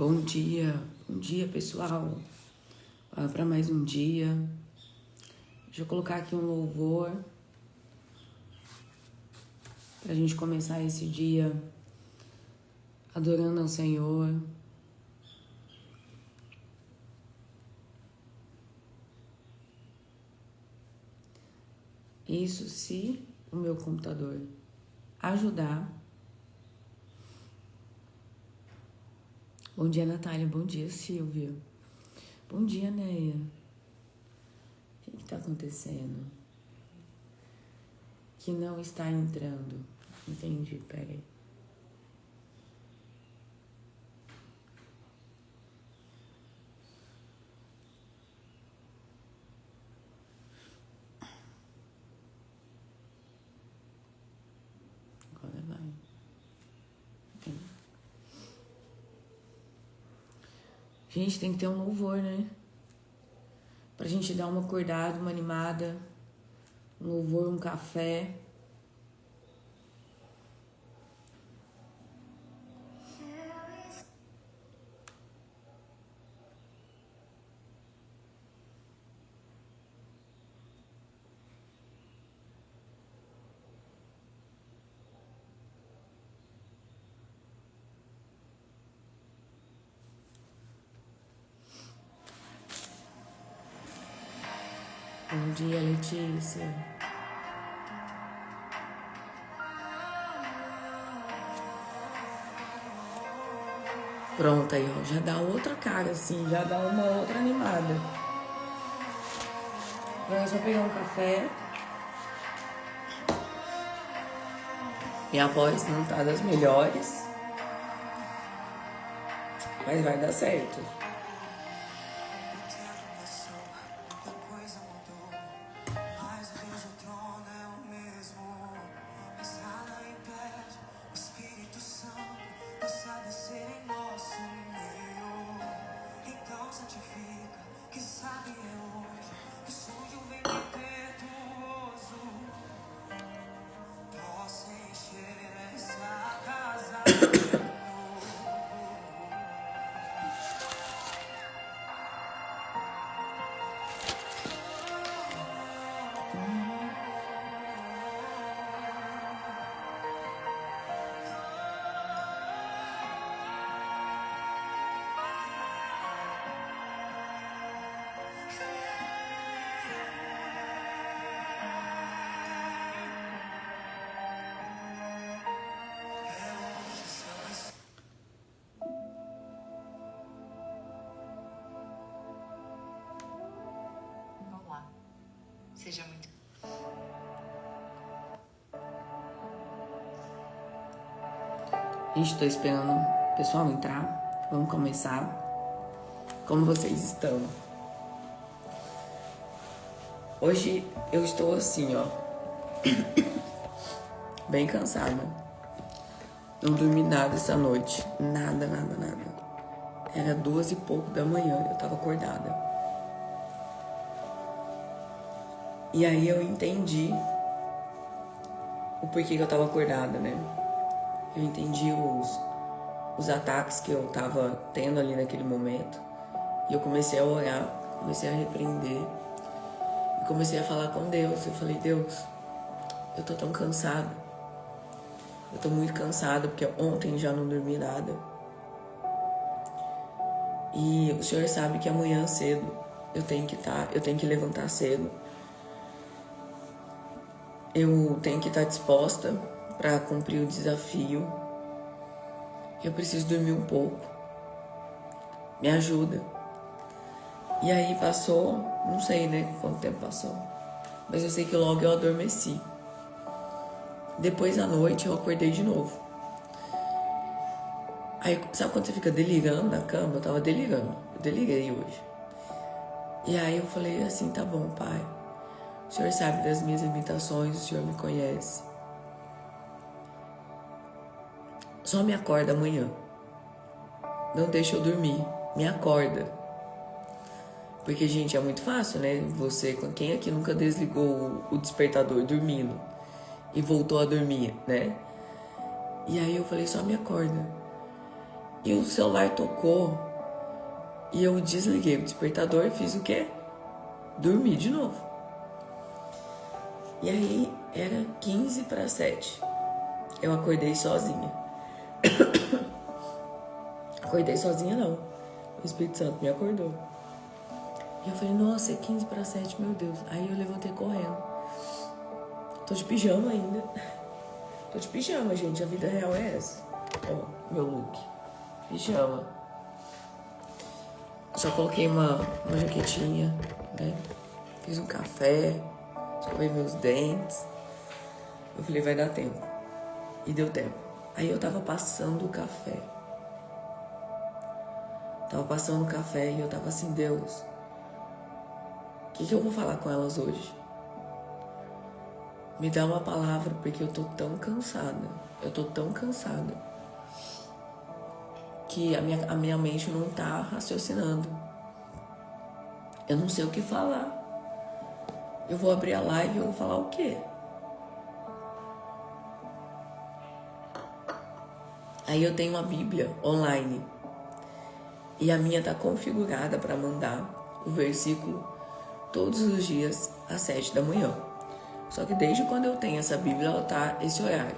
Bom dia pessoal, para mais um dia. Deixa eu colocar aqui um louvor pra gente começar esse dia adorando ao Senhor. Isso se o meu computador ajudar. Bom dia, Natália. Bom dia, Silvia. Bom dia, Neia. O que tá acontecendo? Que não está entrando. Entendi, peraí. Agora vai. Gente, tem que ter um louvor, né? Pra gente dar uma acordada, uma animada. Um louvor, um café. Bom dia, Letícia. Pronto aí, ó. Já dá outra cara, assim. Já dá uma outra animada. Agora é só pegar um café. Minha voz não tá das melhores. Mas vai dar certo. Seja muito. Gente, tô esperando o pessoal entrar. Vamos começar. Como vocês estão? Hoje eu estou assim, ó. Bem cansada. Não dormi nada essa noite. Nada. Era 2 e pouco da manhã. Eu tava acordada. E aí eu entendi o porquê que eu tava acordada, né? Eu entendi os ataques que eu tava tendo ali naquele momento. E eu comecei a orar, comecei a repreender. E comecei a falar com Deus. Eu falei, Deus, eu tô tão cansada. Eu tô muito cansada, porque ontem já não dormi nada. E o Senhor sabe que amanhã cedo eu tenho que levantar cedo. Eu tenho que estar disposta para cumprir o desafio. Eu preciso dormir um pouco. Me ajuda. E aí passou, não sei, né, quanto tempo passou. Mas eu sei que logo eu adormeci. Depois à noite eu acordei de novo. Aí, sabe quando você fica delirando na cama? Eu tava delirando. Eu delirei hoje. E aí eu falei assim, tá bom, Pai. O Senhor sabe das minhas limitações, o Senhor me conhece. Só me acorda amanhã. Não deixa eu dormir. Me acorda. Porque, gente, é muito fácil, né? Você, quem aqui nunca desligou o despertador dormindo e voltou a dormir, né? E aí eu falei, só me acorda. E o celular tocou e eu desliguei o despertador e fiz o quê? Dormi de novo. E aí era 15:07. Eu acordei sozinha. Acordei sozinha não. O Espírito Santo me acordou. E eu falei, nossa, é 15:07, meu Deus. Aí eu levantei correndo. Tô de pijama ainda. Tô de pijama, gente. A vida real é essa. Ó, meu look. Pijama. Só coloquei uma jaquetinha, né? Fiz um café. Escovei meus dentes. Eu falei, vai dar tempo. E deu tempo. Aí eu tava passando o café. Tava passando o café e eu tava assim, Deus, o que eu vou falar com elas hoje? Me dá uma palavra, porque eu tô tão cansada. Eu tô tão cansada que a minha mente não tá raciocinando. Eu não sei o que falar. Eu vou abrir a live e eu vou falar o quê? Aí eu tenho uma Bíblia online. E a minha tá configurada para mandar o versículo todos os dias às 7 da manhã. Só que desde quando eu tenho essa Bíblia, ela tá esse horário.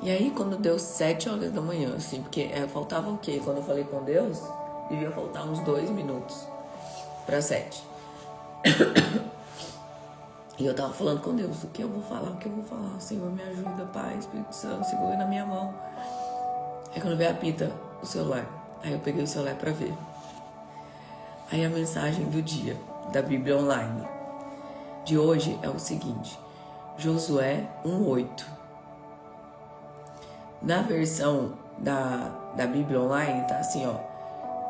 E aí quando deu 7 horas da manhã, assim, porque faltava o quê? Quando eu falei com Deus, devia faltar uns 2 minutos para 7. E eu tava falando com Deus, o que eu vou falar, o que eu vou falar? Senhor, me ajuda, Pai, Espírito Santo, segura na minha mão. Aí quando veio apita o celular, aí eu peguei o celular para ver. Aí a mensagem do dia, da Bíblia Online, de hoje é o seguinte, Josué 1:8. Na versão da Bíblia Online tá assim, ó,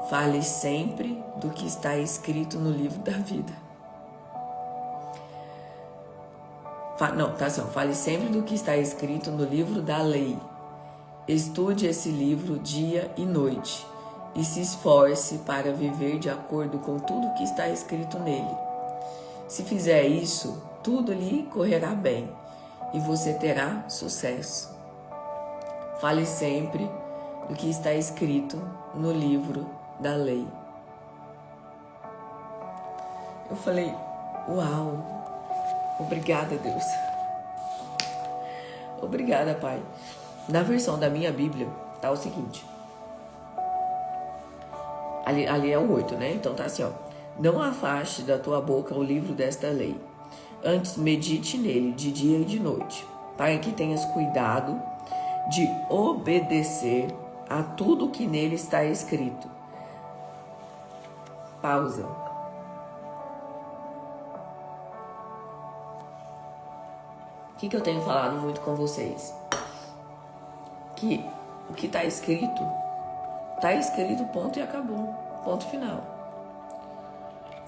fale sempre do que está escrito no livro da vida. Não, tá assim, ó, fale sempre do que está escrito no livro da lei. Estude esse livro dia e noite e se esforce para viver de acordo com tudo que está escrito nele. Se fizer isso, tudo lhe correrá bem e você terá sucesso. Fale sempre do que está escrito no livro da lei. Eu falei, uau, obrigada, Deus. Obrigada, Pai. Na versão da minha Bíblia, tá o seguinte. Ali é o 8, né? Então tá assim, ó. Não afaste da tua boca o livro desta lei. Antes medite nele de dia e de noite, para que tenhas cuidado de obedecer a tudo que nele está escrito. Pausa. O que eu tenho falado muito com vocês? Que o que está escrito, ponto e acabou, ponto final.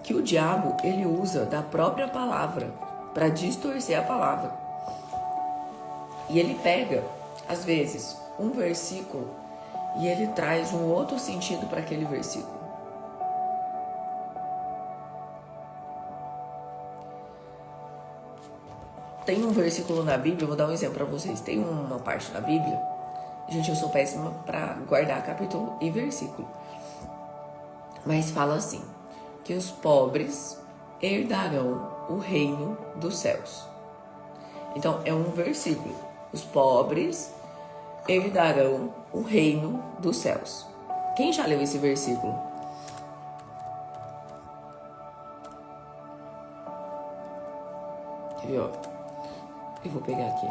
Que o diabo, ele usa da própria palavra para distorcer a palavra. E ele pega, às vezes, um versículo e ele traz um outro sentido para aquele versículo. Tem um versículo na Bíblia, eu vou dar um exemplo para vocês. Tem uma parte da Bíblia, gente, eu sou péssima para guardar capítulo e versículo. Mas fala assim, que os pobres herdarão o reino dos céus. Então, é um versículo. Os pobres herdarão o reino dos céus. Quem já leu esse versículo? Quer ver, ó? Eu vou pegar aqui.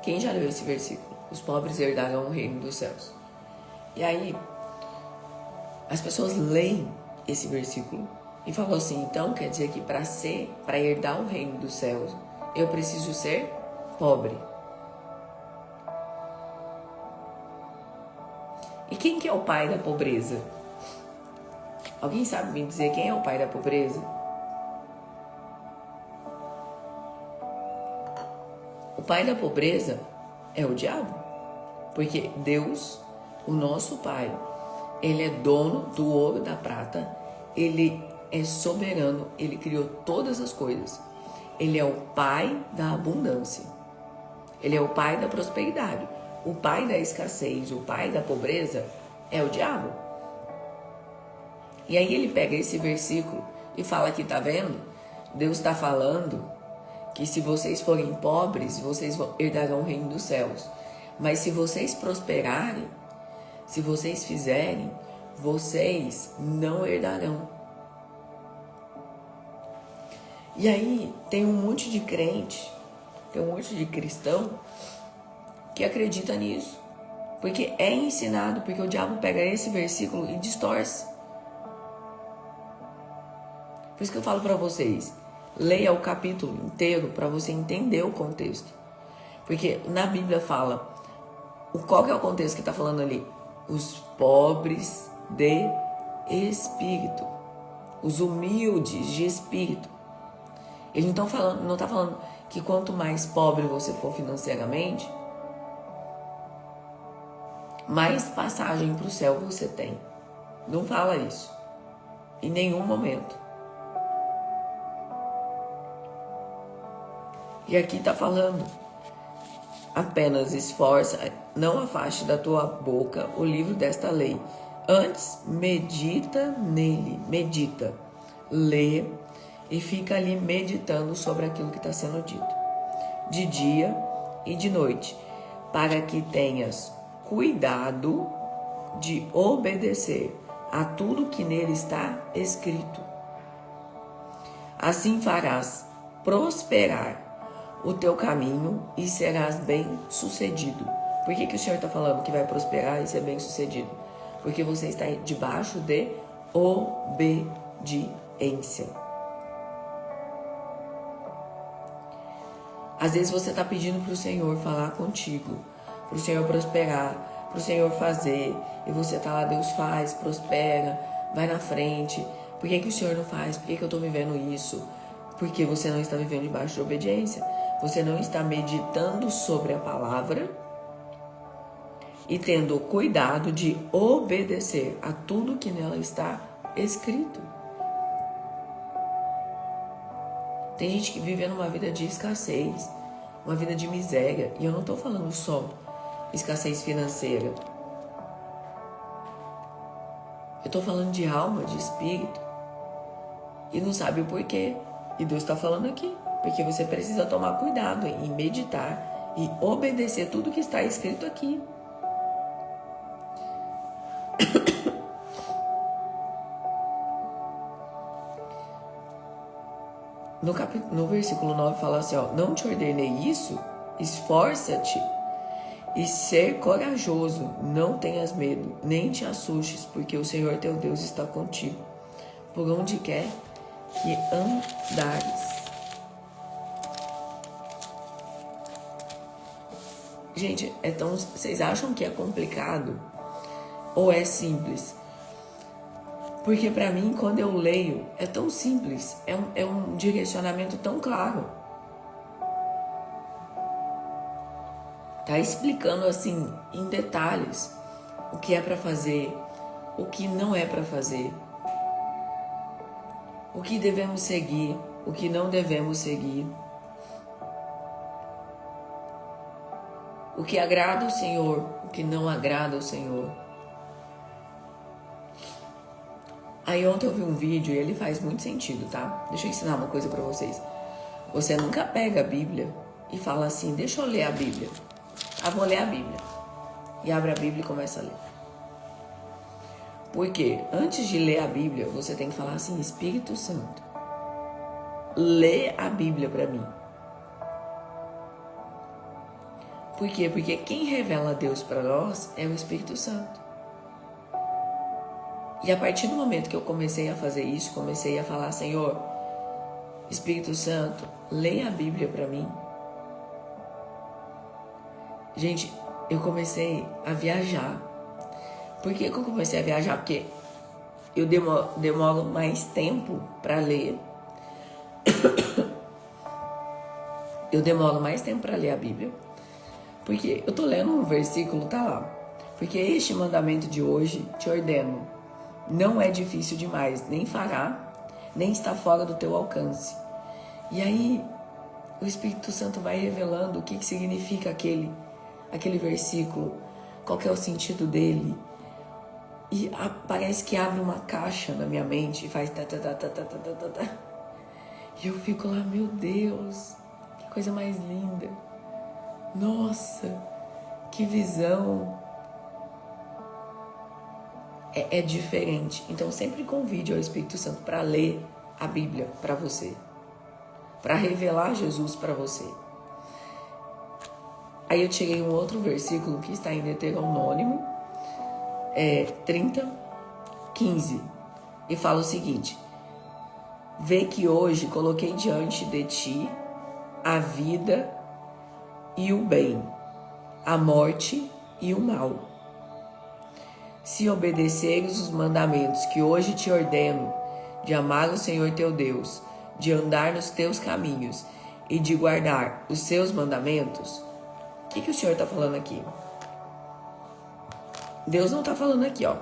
Quem já leu esse versículo? Os pobres herdarão o reino dos céus. E aí, as pessoas leem esse versículo e falam assim, então quer dizer que para herdar o reino dos céus, eu preciso ser pobre. E quem que é o pai da pobreza? Alguém sabe me dizer quem é o pai da pobreza? O pai da pobreza é o diabo. Porque Deus, o nosso Pai, Ele é dono do ouro e da prata, Ele é soberano, Ele criou todas as coisas. Ele é o Pai da abundância. Ele é o Pai da prosperidade. O Pai da escassez, o Pai da pobreza é o diabo. E aí ele pega esse versículo e fala aqui, tá vendo? Deus está falando que se vocês forem pobres, vocês herdarão o reino dos céus. Mas se vocês prosperarem, se vocês fizerem, vocês não herdarão. E aí tem um monte de crente, tem um monte de cristão que acredita nisso. Porque é ensinado, porque o diabo pega esse versículo e distorce. Por isso que eu falo para vocês, leia o capítulo inteiro para você entender o contexto. Porque na Bíblia fala, qual que é o contexto que está falando ali? Os pobres de espírito, os humildes de espírito. Ele não está falando que quanto mais pobre você for financeiramente, mais passagem para o céu você tem. Não fala isso. Em nenhum momento. E aqui está falando, apenas esforça, não afaste da tua boca o livro desta lei. Antes, medita nele, lê e fica ali meditando sobre aquilo que está sendo dito, de dia e de noite, para que tenhas cuidado de obedecer a tudo que nele está escrito. Assim farás prosperar o teu caminho e serás bem sucedido. Por que o Senhor está falando que vai prosperar e ser bem sucedido? Porque você está debaixo de obediência. Às vezes você está pedindo para o Senhor falar contigo, para o Senhor prosperar, para o Senhor fazer, e você está lá, Deus faz, prospera, vai na frente. Por que o Senhor não faz? Por que eu estou vivendo isso? Porque você não está vivendo debaixo de obediência. Você não está meditando sobre a palavra e tendo cuidado de obedecer a tudo que nela está escrito. Tem gente que vive numa vida de escassez, uma vida de miséria. E eu não estou falando só escassez financeira. Eu estou falando de alma, de espírito. E não sabe o porquê. E Deus está falando aqui. Porque você precisa tomar cuidado em meditar e obedecer tudo que está escrito aqui. No versículo 9 fala assim, ó, não te ordenei isso? Esforça-te e ser corajoso, não tenhas medo, nem te assustes, porque o Senhor teu Deus está contigo, por onde quer que andares. Gente, vocês acham que é complicado ou é simples? Porque para mim, quando eu leio, é tão simples, é um direcionamento tão claro. Tá explicando assim, em detalhes, o que é para fazer, o que não é para fazer, o que devemos seguir, o que não devemos seguir, o que agrada ao Senhor, o que não agrada ao Senhor. Aí ontem eu vi um vídeo e ele faz muito sentido, tá? Deixa eu ensinar uma coisa pra vocês. Você nunca pega a Bíblia e fala assim, deixa eu ler a Bíblia. Ah, vou ler a Bíblia. E abre a Bíblia e começa a ler. Porque antes de ler a Bíblia, você tem que falar assim, Espírito Santo, lê a Bíblia pra mim. Por quê? Porque quem revela Deus pra nós é o Espírito Santo. E a partir do momento que eu comecei a fazer isso, comecei a falar, Senhor, Espírito Santo, leia a Bíblia para mim. Gente, eu comecei a viajar. Por que eu comecei a viajar? Porque eu demoro mais tempo para ler. Eu demoro mais tempo para ler a Bíblia. Porque eu tô lendo um versículo, tá lá. Porque este mandamento de hoje te ordeno. Não é difícil demais, nem fará, nem está fora do teu alcance. E aí, o Espírito Santo vai revelando o que significa aquele versículo, qual que é o sentido dele. E parece que abre uma caixa na minha mente e faz tá. E eu fico lá, meu Deus, que coisa mais linda. Nossa, que visão. É diferente. Então sempre convide ao Espírito Santo para ler a Bíblia para você, para revelar Jesus para você. Aí eu tirei um outro versículo que está em Deuteronômio 30:15 e fala o seguinte: vê que hoje coloquei diante de ti a vida e o bem, a morte e o mal. Se obedeceres os mandamentos que hoje te ordeno, de amar o Senhor teu Deus, de andar nos teus caminhos e de guardar os seus mandamentos. O que o Senhor está falando aqui? Deus não está falando aqui, ó.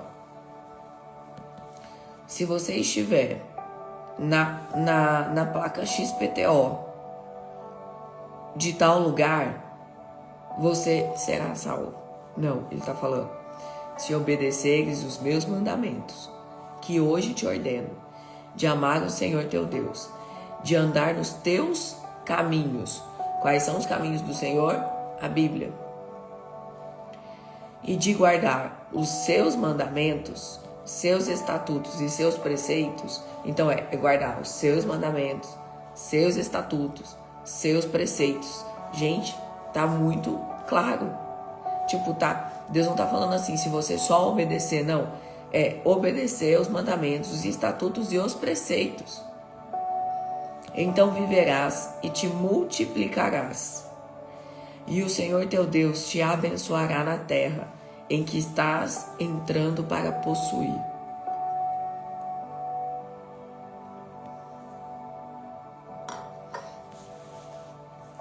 Se você estiver na placa XPTO de tal lugar, você será salvo. Não, ele está falando: se obedeceres os meus mandamentos, que hoje te ordeno, de amar o Senhor teu Deus, de andar nos teus caminhos. Quais são os caminhos do Senhor? A Bíblia. E de guardar os seus mandamentos, seus estatutos e seus preceitos. Então é guardar os seus mandamentos, seus estatutos, seus preceitos. Gente, tá muito claro. Tipo, Deus não tá falando assim, se você só obedecer, não. É obedecer os mandamentos, os estatutos e os preceitos. Então viverás e te multiplicarás. E o Senhor teu Deus te abençoará na terra em que estás entrando para possuir.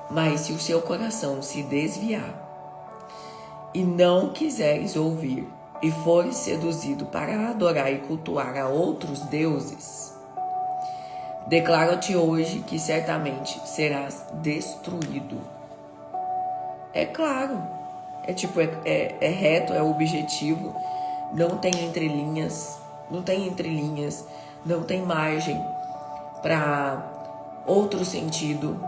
Mas se o seu coração se desviar e não quiseres ouvir, e fores seduzido para adorar e cultuar a outros deuses, declaro-te hoje que certamente serás destruído. É claro, é reto, é objetivo, não tem entrelinhas, não tem margem para outro sentido.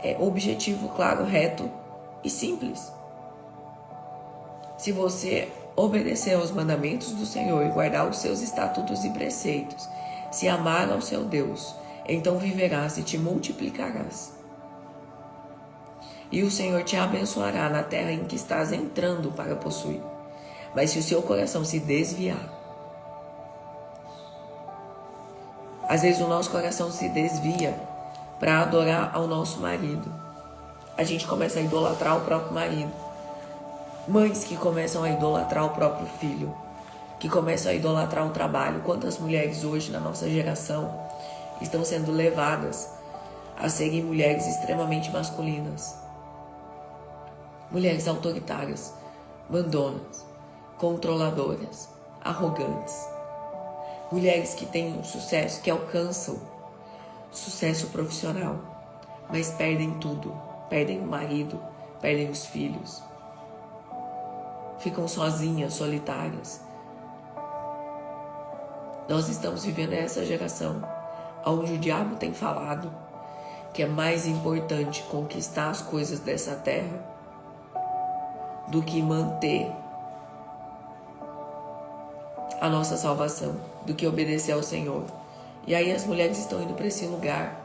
É objetivo, claro, reto e simples. Se você obedecer aos mandamentos do Senhor e guardar os seus estatutos e preceitos, se amar ao seu Deus, então viverás e te multiplicarás. E o Senhor te abençoará na terra em que estás entrando para possuir. Mas se o seu coração se desviar, às vezes o nosso coração se desvia para adorar ao nosso marido. A gente começa a idolatrar o próprio marido. Mães que começam a idolatrar o próprio filho, que começam a idolatrar o trabalho. Quantas mulheres hoje na nossa geração estão sendo levadas a serem mulheres extremamente masculinas, mulheres autoritárias, mandonas, controladoras, arrogantes, mulheres que têm um sucesso, que alcançam sucesso profissional, mas perdem tudo, perdem o marido, perdem os filhos, ficam sozinhas, solitárias. Nós estamos vivendo essa geração onde o diabo tem falado que é mais importante conquistar as coisas dessa terra do que manter a nossa salvação, do que obedecer ao Senhor. E aí as mulheres estão indo para esse lugar.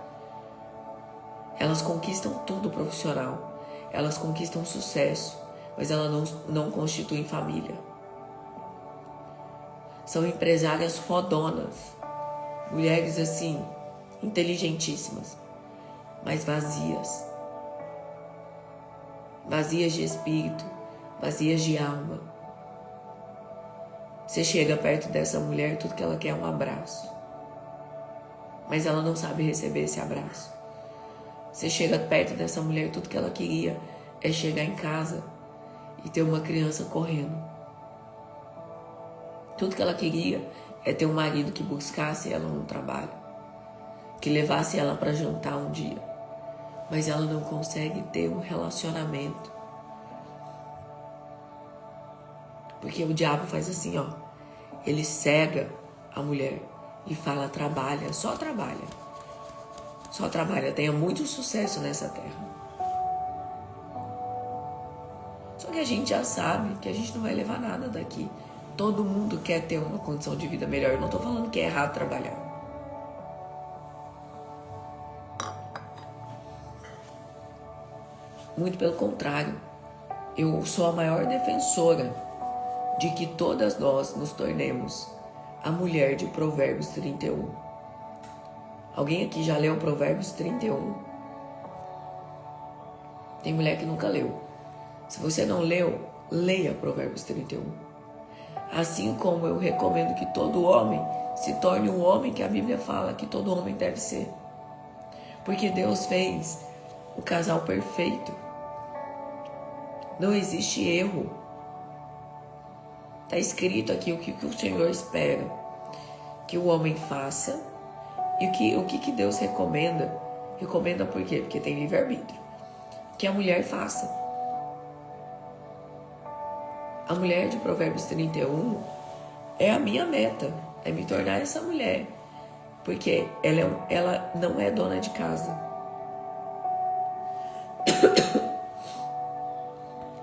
Elas conquistam tudo profissional, elas conquistam sucesso, mas elas não constituem família. São empresárias fodonas, mulheres assim, inteligentíssimas, mas vazias. Vazias de espírito, vazias de alma. Você chega perto dessa mulher, tudo que ela quer é um abraço, mas ela não sabe receber esse abraço. Você chega perto dessa mulher, tudo que ela queria é chegar em casa e ter uma criança correndo. Tudo que ela queria é ter um marido que buscasse ela no trabalho, que levasse ela para jantar um dia. Mas ela não consegue ter um relacionamento. Porque o diabo faz assim, ó. Ele cega a mulher e fala, trabalha, só trabalha. Só trabalha, tenha muito sucesso nessa terra. Só que a gente já sabe que a gente não vai levar nada daqui. Todo mundo quer ter uma condição de vida melhor. Eu não tô falando que é errado trabalhar. Muito pelo contrário. Eu sou a maior defensora de que todas nós nos tornemos a mulher de Provérbios 31. Alguém aqui já leu Provérbios 31? Tem mulher que nunca leu. Se você não leu, leia Provérbios 31. Assim como eu recomendo que todo homem se torne o homem que a Bíblia fala que todo homem deve ser. Porque Deus fez o casal perfeito. Não existe erro. Está escrito aqui o que o Senhor espera que o homem faça e o que Deus recomenda. Recomenda por quê? Porque tem livre-arbítrio. Que a mulher faça. A mulher de Provérbios 31 é a minha meta. É me tornar essa mulher. Porque ela não é dona de casa.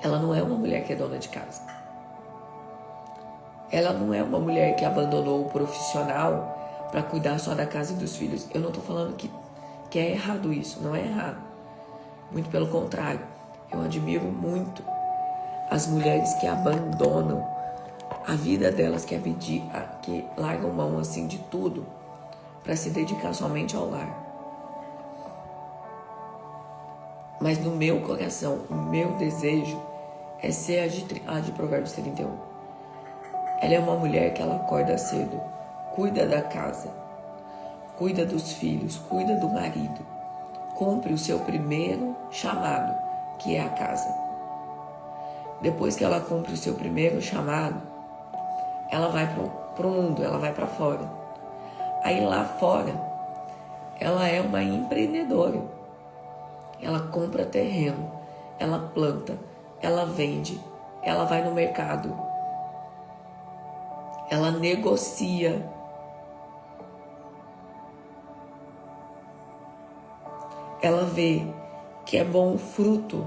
Ela não é uma mulher que é dona de casa. Ela não é uma mulher que abandonou o profissional para cuidar só da casa e dos filhos. Eu não estou falando que é errado isso. Não é errado. Muito pelo contrário. Eu admiro muito as mulheres que abandonam a vida delas, que largam mão assim de tudo para se dedicar somente ao lar. Mas no meu coração, o meu desejo é ser a de Provérbios 31. Ela é uma mulher que ela acorda cedo, cuida da casa, cuida dos filhos, cuida do marido, cumpre o seu primeiro chamado, que é a casa. Depois que ela cumpre o seu primeiro chamado, ela vai para o mundo, ela vai para fora. Aí lá fora, ela é uma empreendedora. Ela compra terreno, ela planta, ela vende, ela vai no mercado, ela negocia. Ela vê que é bom o fruto,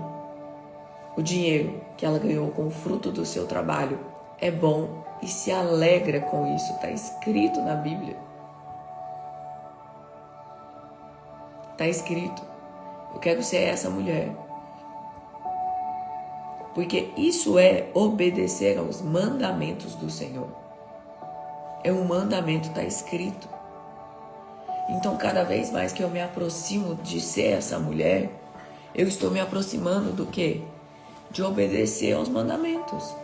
o dinheiro que ela ganhou com o fruto do seu trabalho é bom e se alegra com isso. Está escrito na Bíblia. Está escrito. Eu quero ser essa mulher. Porque isso é obedecer aos mandamentos do Senhor. É um mandamento, está escrito. Então, cada vez mais que eu me aproximo de ser essa mulher, eu estou me aproximando do quê? De obedecer aos mandamentos.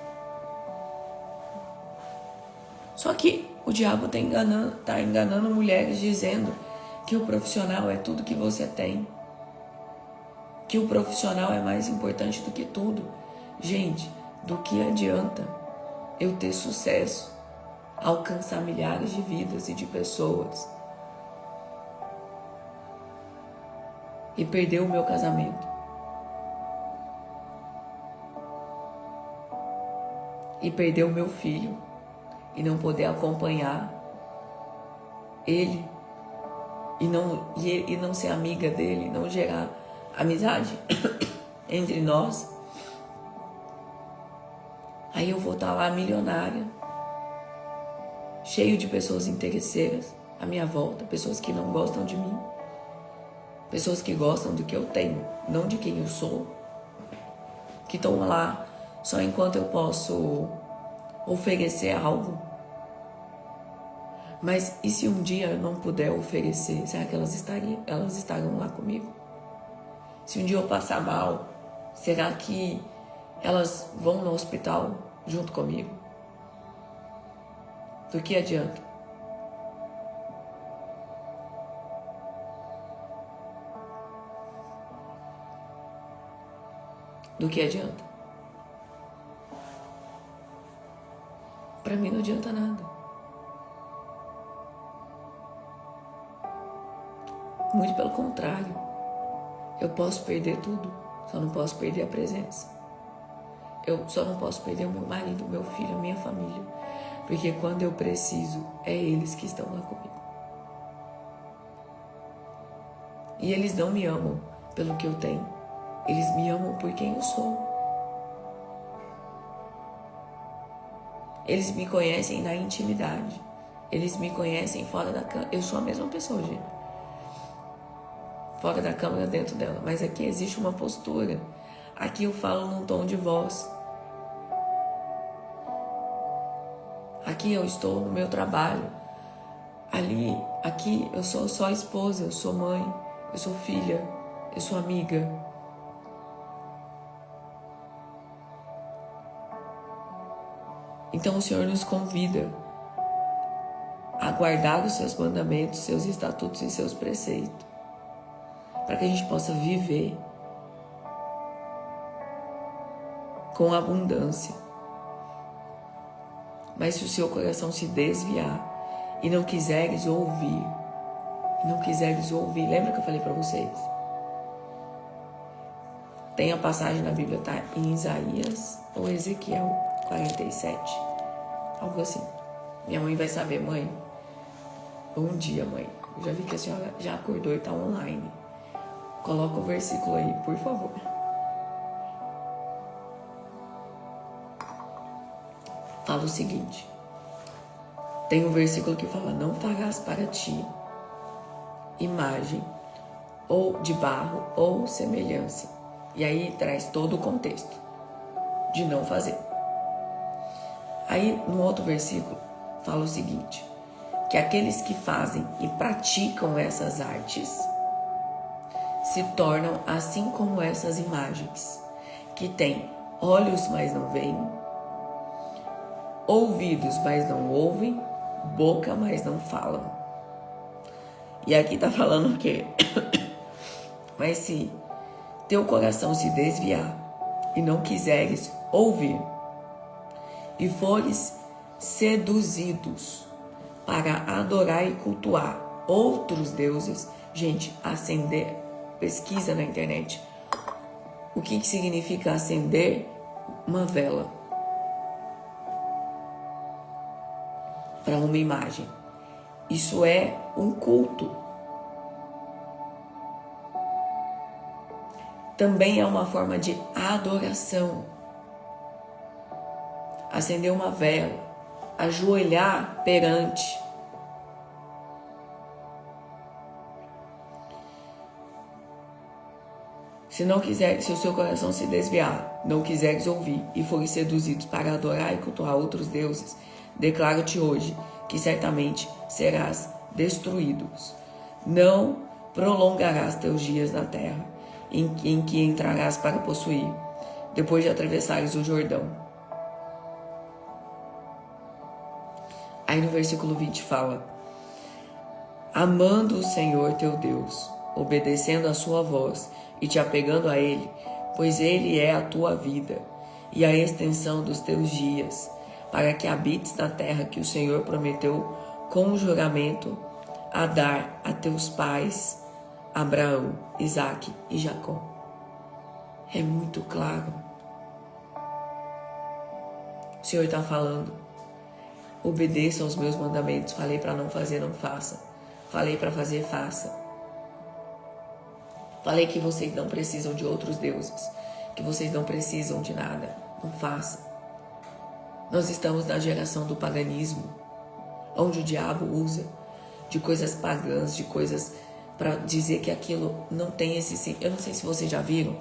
Só que o diabo está enganando mulheres dizendo que o profissional é tudo que você tem. Que o profissional é mais importante do que tudo. Gente, do que adianta eu ter sucesso, alcançar milhares de vidas e de pessoas e perder o meu casamento? E perder o meu filho e não poder acompanhar ele e não ser amiga dele, não gerar amizade entre nós? Aí eu vou estar lá milionária, cheio de pessoas interesseiras à minha volta, pessoas que não gostam de mim, pessoas que gostam do que eu tenho, não de quem eu sou, que estão lá só enquanto eu posso oferecer algo. Mas e se um dia eu não puder oferecer, será que elas estarão lá comigo? Se um dia eu passar mal, será que elas vão no hospital junto comigo? Do que adianta? Do que adianta? Para mim não adianta nada. Muito pelo contrário. Eu posso perder tudo, só não posso perder a presença. Eu só não posso perder o meu marido, o meu filho, a minha família. Porque quando eu preciso, é eles que estão lá comigo. E eles não me amam pelo que eu tenho. Eles me amam por quem eu sou. Eles me conhecem na intimidade. Eles me conhecem fora da cama. Eu sou a mesma pessoa, gente. Fora da câmera, dentro dela. Mas aqui existe uma postura. Aqui eu falo num tom de voz. Aqui eu estou no meu trabalho. Aqui eu sou só esposa, eu sou mãe, eu sou filha, eu sou amiga. Então o Senhor nos convida a guardar os seus mandamentos, seus estatutos e seus preceitos, para que a gente possa viver com abundância. Mas se o seu coração se desviar e não quiseres ouvir, lembra que eu falei para vocês? Tem a passagem na Bíblia, tá? Em Isaías ou Ezequiel 47, algo assim. Minha mãe vai saber, mãe. Bom dia, mãe. Eu já vi que a senhora já acordou e tá online. Coloca o versículo aí, por favor. Fala o seguinte. Tem um versículo que fala: não farás para ti imagem ou de barro ou semelhança. E aí traz todo o contexto de não fazer. Aí no outro versículo fala o seguinte: que aqueles que fazem e praticam essas artes se tornam assim como essas imagens, que têm olhos, mas não veem, ouvidos, mas não ouvem, boca, mas não falam. E aqui tá falando o quê? Mas se teu coração se desviar e não quiseres ouvir, e fores seduzidos para adorar e cultuar outros deuses, gente, acender, pesquisa na internet o que significa acender uma vela para uma imagem. Isso é um culto. Também é uma forma de adoração. Acender uma vela, ajoelhar perante. Se o seu coração se desviar, não quiseres ouvir e forem seduzidos para adorar e cultuar outros deuses, declaro-te hoje que certamente serás destruído. Não prolongarás teus dias na terra em que entrarás para possuir, depois de atravessares o Jordão. Aí no versículo 20 fala: amando o Senhor teu Deus, obedecendo a sua voz e te apegando a Ele, pois Ele é a tua vida e a extensão dos teus dias, para que habites na terra que o Senhor prometeu com juramento a dar a teus pais, Abraão, Isaque e Jacó. É muito claro. O Senhor está falando: obedeça aos meus mandamentos. Falei para não fazer, não faça. Falei para fazer, faça. Falei que vocês não precisam de outros deuses, que vocês não precisam de nada. Não faça. Nós estamos na geração do paganismo, onde o diabo usa de coisas pagãs, de coisas para dizer que aquilo não tem esse sim. Eu não sei se vocês já viram,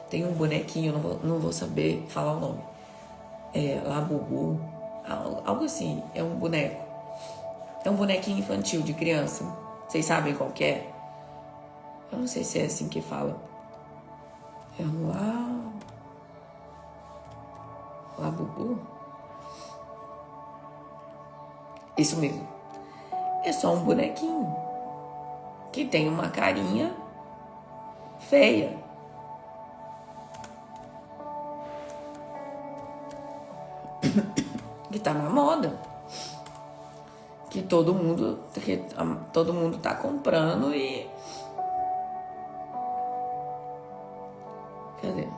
tem um bonequinho, não vou saber falar o nome. É Labubu, algo assim, é um boneco. É um bonequinho infantil de criança. Vocês sabem qual que é? Eu não sei se é assim que fala. É um Labubu? Isso mesmo. É só um bonequinho que tem uma carinha feia. que tá na moda. Que todo mundo tá comprando e... Cadê?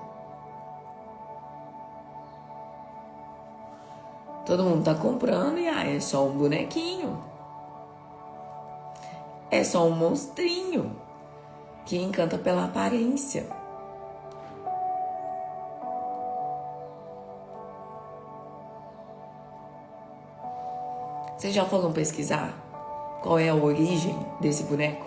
Todo mundo tá comprando e é só um bonequinho. É só um monstrinho que encanta pela aparência. Vocês já foram pesquisar qual é a origem desse boneco?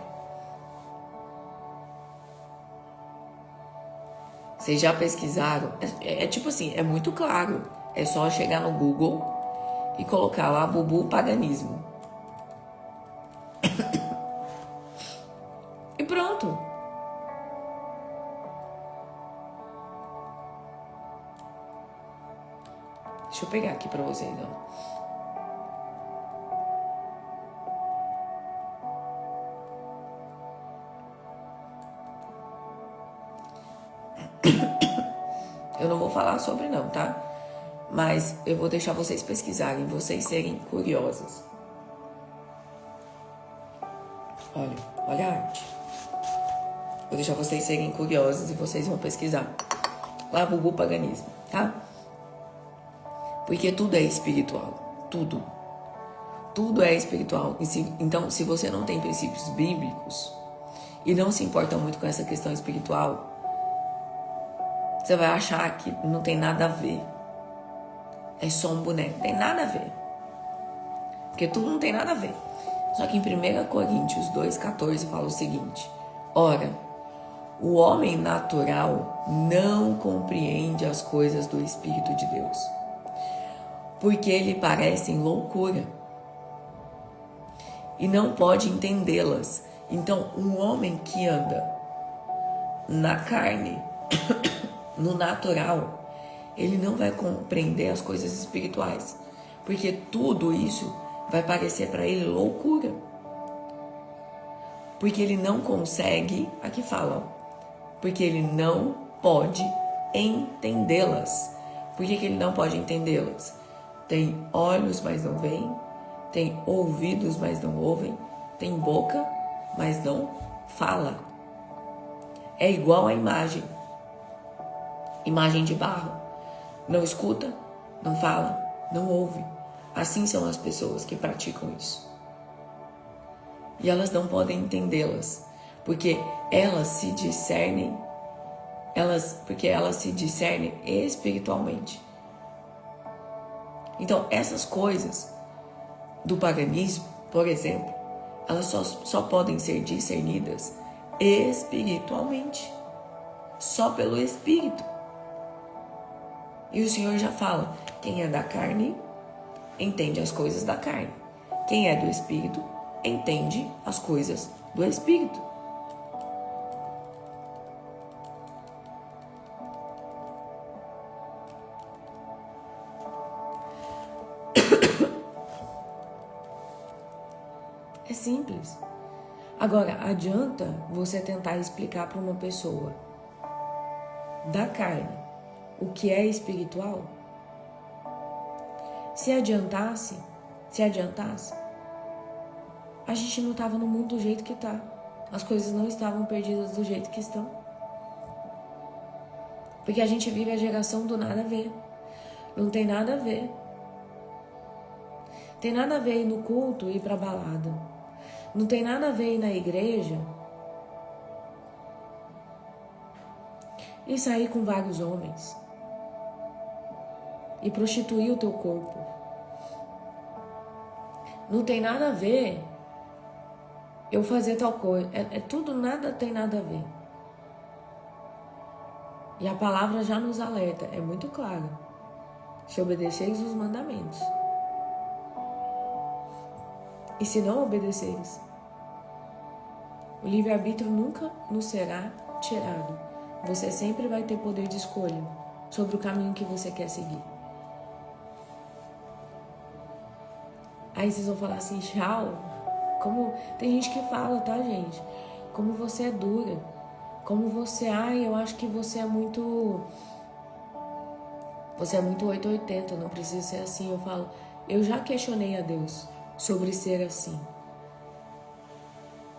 Vocês já pesquisaram? É tipo assim, é muito claro. É só chegar no Google e colocar lá Bubu paganismo. E pronto. Deixa eu pegar aqui pra vocês, ó. Eu não vou falar sobre não, tá? Mas eu vou deixar vocês pesquisarem, vocês serem curiosos. Olha a arte. Vou deixar vocês serem curiosos e vocês vão pesquisar. Lá, Bubu paganismo, tá? Porque tudo é espiritual. Tudo. Tudo é espiritual. Então, se você não tem princípios bíblicos e não se importa muito com essa questão espiritual, você vai achar que não tem nada a ver. É só um boneco. Não tem nada a ver. Porque tudo não tem nada a ver. Só que em 1 Coríntios 2,14 fala o seguinte: ora, o homem natural não compreende as coisas do Espírito de Deus, porque lhe parecem loucura e não pode entendê-las. Então, um homem que anda na carne, no natural, ele não vai compreender as coisas espirituais, porque tudo isso vai parecer para ele loucura, porque ele não consegue, aqui fala, porque ele não pode entendê-las. Por que ele não pode entendê-las? Tem olhos, mas não veem, tem ouvidos, mas não ouvem, tem boca, mas não fala. É igual a imagem de barro. Não escuta, não fala, não ouve. Assim são as pessoas que praticam isso. E elas não podem entendê-las, porque elas se discernem, espiritualmente. Então, essas coisas do paganismo, por exemplo, elas só podem ser discernidas espiritualmente, só pelo Espírito. E o Senhor já fala: quem é da carne entende as coisas da carne, quem é do Espírito entende as coisas do Espírito. É simples. Agora, adianta você tentar explicar para uma pessoa da carne o que é espiritual? Se adiantasse, a gente não estava no mundo do jeito que está. As coisas não estavam perdidas do jeito que estão. Porque a gente vive a geração do nada a ver. Não tem nada a ver. Tem nada a ver ir no culto e ir pra balada. Não tem nada a ver ir na igreja e sair com vários homens e prostituir o teu corpo. Não tem nada a ver eu fazer tal coisa. Tudo, nada tem nada a ver. E a palavra já nos alerta, é muito clara: se obedeceis os mandamentos. E se não obedeceis, o livre-arbítrio nunca nos será tirado. Você sempre vai ter poder de escolha sobre o caminho que você quer seguir. Aí vocês vão falar assim: tchau. Como tem gente que fala, tá, gente? Como você é dura. Como você, eu acho que você é muito... você é muito 880, não precisa ser assim. Eu falo, eu já questionei a Deus sobre ser assim.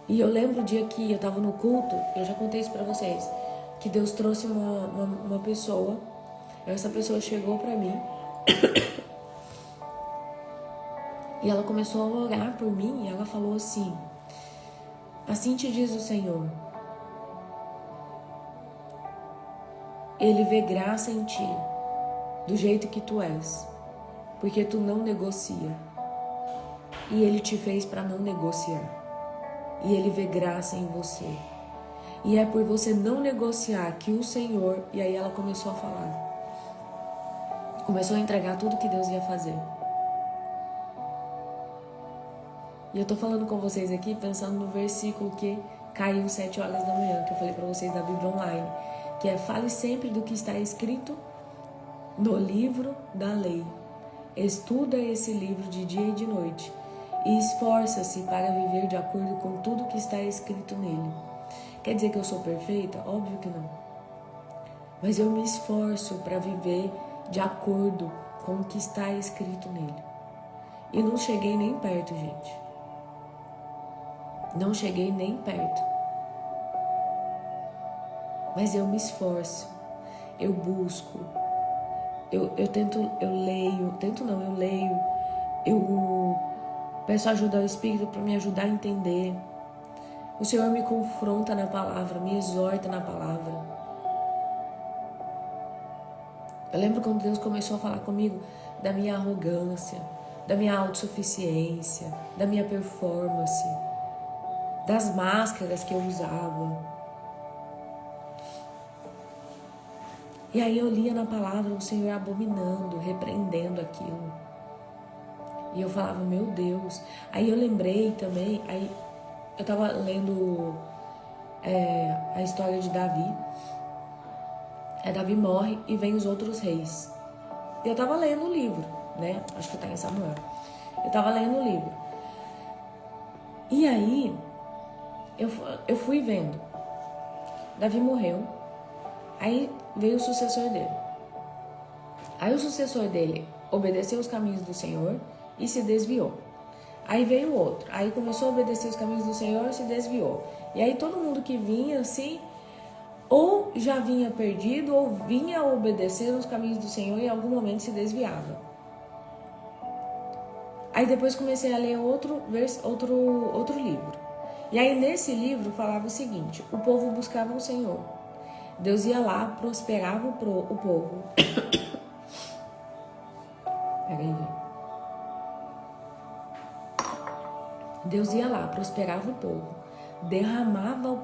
E eu lembro o dia que eu estava no culto, eu já contei isso pra vocês, que Deus trouxe uma pessoa, essa pessoa chegou pra mim e ela começou a orar por mim e ela falou assim te diz o Senhor, Ele vê graça em ti, do jeito que tu és, porque tu não negocia. E Ele te fez para não negociar. E Ele vê graça em você. E é por você não negociar que o Senhor... E aí ela começou a falar. Começou a entregar tudo que Deus ia fazer. E eu tô falando com vocês aqui pensando no versículo que caiu 7 horas da manhã, que eu falei para vocês da Bíblia Online, que é: fale sempre do que está escrito no livro da lei. Estuda esse livro de dia e de noite e esforça-se para viver de acordo com tudo que está escrito nele. Quer dizer que eu sou perfeita? Óbvio que não. Mas eu me esforço para viver de acordo com o que está escrito nele. E não cheguei nem perto, gente. Não cheguei nem perto. Mas eu me esforço. Eu busco. Eu tento, eu leio. Eu leio. Eu peço ajuda ao Espírito para me ajudar a entender. O Senhor me confronta na palavra, me exorta na palavra. Eu lembro quando Deus começou a falar comigo da minha arrogância, da minha autossuficiência, da minha performance, das máscaras que eu usava. E aí eu lia na palavra o Senhor abominando, repreendendo aquilo. E eu falava, meu Deus. Aí eu lembrei também, aí eu tava lendo a história de Davi. Davi morre e vem os outros reis. E eu tava lendo o livro, né? Acho que tá em Samuel. Eu tava lendo o livro. E aí, eu fui vendo. Davi morreu. Aí veio o sucessor dele. Aí o sucessor dele obedeceu os caminhos do Senhor e se desviou. Aí veio o outro. Aí começou a obedecer os caminhos do Senhor e se desviou. E aí todo mundo que vinha assim, ou já vinha perdido, ou vinha obedecer os caminhos do Senhor e em algum momento se desviava. Aí depois comecei a ler outro livro. E aí nesse livro falava o seguinte: o povo buscava o Senhor. Deus ia lá, prosperava o povo. Peraí. Deus ia lá, prosperava o povo. Derramava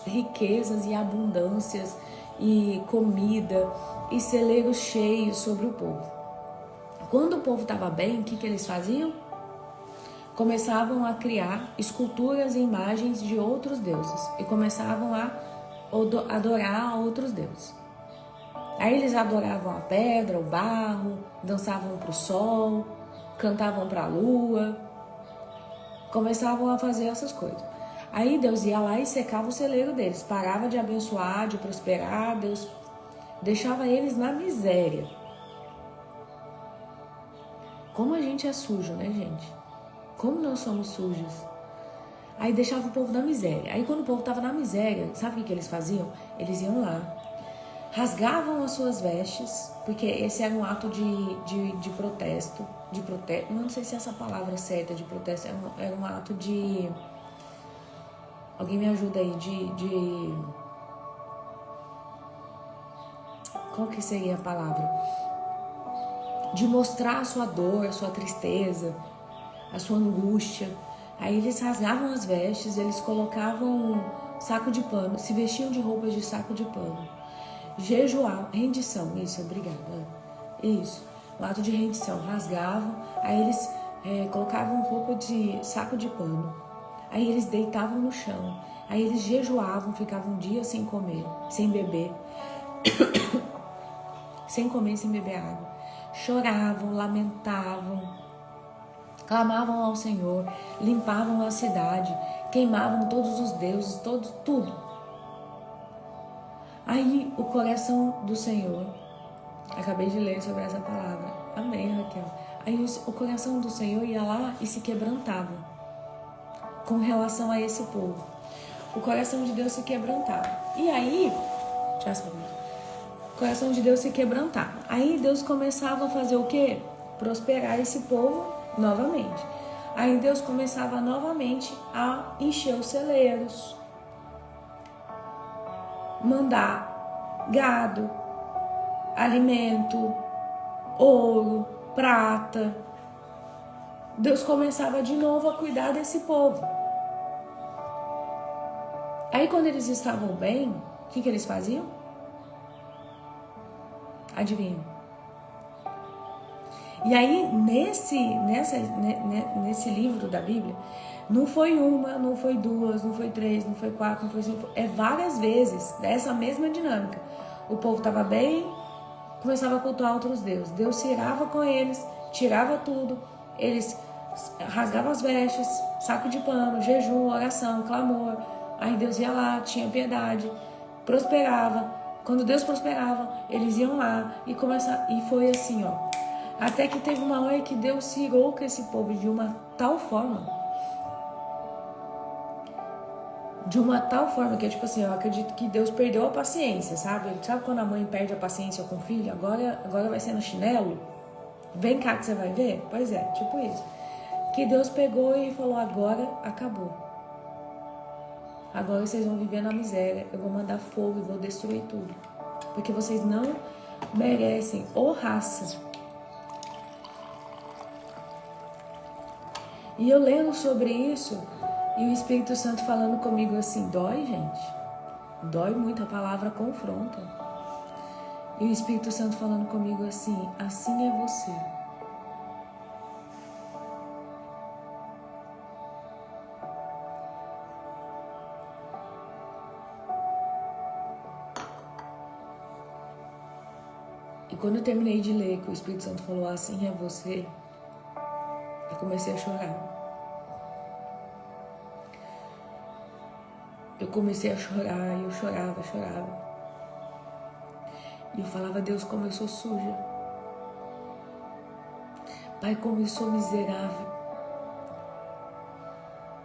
riquezas e abundâncias e comida e celeiros cheios sobre o povo. Quando o povo estava bem, o que eles faziam? Começavam a criar esculturas e imagens de outros deuses e começavam a adorar a outros deuses. Aí eles adoravam a pedra, o barro, dançavam para o sol, cantavam para a lua, começavam a fazer essas coisas. Aí Deus ia lá e secava o celeiro deles, parava de abençoar, de prosperar, Deus deixava eles na miséria. Como a gente é sujo, né, gente? Como nós somos sujos. Aí deixava o povo na miséria. Aí quando o povo estava na miséria, sabe o que eles faziam? Eles iam lá, rasgavam as suas vestes, porque esse era um ato de protesto. Não sei se essa palavra é certa, de protesto. Era um ato de... Alguém me ajuda aí, qual que seria a palavra? De mostrar a sua dor, a sua tristeza, a sua angústia. Aí eles rasgavam as vestes, eles colocavam saco de pano, se vestiam de roupas de saco de pano. Jejuar, rendição, isso, obrigada. Isso, um ato de rendição, rasgavam, aí eles colocavam roupa de saco de pano. Aí eles deitavam no chão, aí eles jejuavam, ficavam um dia sem comer, sem beber, sem comer e sem beber água. Choravam, lamentavam, clamavam ao Senhor, limpavam a cidade, queimavam todos os deuses, tudo. Aí o coração do Senhor Acabei de ler sobre essa palavra. Amém, Raquel. Aí o coração do Senhor ia lá e se quebrantava com relação a esse povo. O coração de Deus se quebrantava. E aí, o coração de Deus se quebrantava. Aí Deus começava a fazer o quê? Prosperar esse povo novamente. Aí Deus começava novamente a encher os celeiros, mandar gado, alimento, ouro, prata. Deus começava de novo a cuidar desse povo. Aí quando eles estavam bem, o que eles faziam? Adivinha? E aí nesse livro da Bíblia, não foi uma, não foi duas, não foi três, não foi quatro, não foi cinco, é várias vezes dessa mesma dinâmica. O povo estava bem, começava a cultuar outros deuses. Deus se irava com eles, tirava tudo, eles rasgavam as vestes, saco de pano, jejum, oração, clamor. Aí Deus ia lá, tinha piedade, prosperava. Quando Deus prosperava, eles iam lá e começava. E foi assim, ó. Até que teve uma hora que Deus se irou com esse povo de uma tal forma que, tipo assim, eu acredito que Deus perdeu a paciência, sabe? Sabe quando a mãe perde a paciência com o filho? Agora vai ser no chinelo? Vem cá que você vai ver? Pois é, tipo isso. Que Deus pegou e falou, agora acabou. Agora vocês vão viver na miséria. Eu vou mandar fogo e vou destruir tudo. Porque vocês não merecem, ô raça. E eu lendo sobre isso, e o Espírito Santo falando comigo assim, dói, gente. Dói muito, a palavra confronta. E o Espírito Santo falando comigo assim, assim é você. E quando eu terminei de ler, que o Espírito Santo falou, assim é você, eu comecei a chorar. Eu comecei a chorar, e eu chorava. E eu falava, Deus, como eu sou suja. Pai, como eu sou miserável.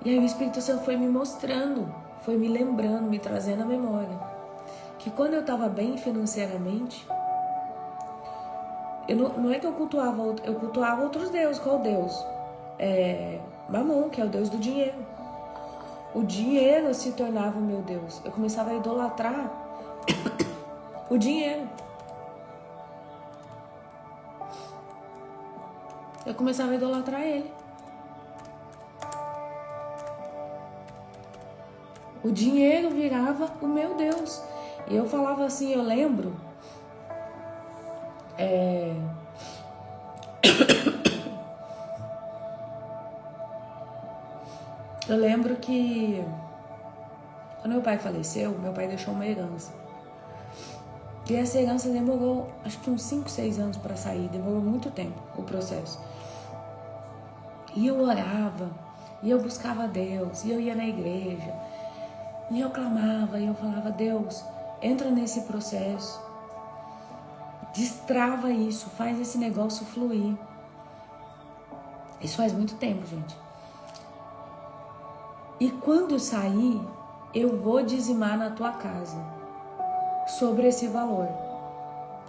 E aí o Espírito Santo foi me mostrando, foi me lembrando, me trazendo à memória, que quando eu estava bem financeiramente, não é que eu cultuava outros deuses. Qual Deus? Mamon, que é o Deus do dinheiro. O dinheiro se tornava o meu Deus. Eu começava a idolatrar o dinheiro. Eu começava a idolatrar ele. O dinheiro virava o meu Deus. E eu falava assim, eu lembro... Eu lembro que quando meu pai faleceu, meu pai deixou uma herança. E essa herança demorou, acho que uns 5, 6 anos para sair. Demorou muito tempo o processo. E eu orava, e eu buscava Deus, e eu ia na igreja. E eu clamava, e eu falava, Deus, entra nesse processo. Destrava isso, faz esse negócio fluir. Isso faz muito tempo, gente. E quando sair, eu vou dizimar na tua casa sobre esse valor.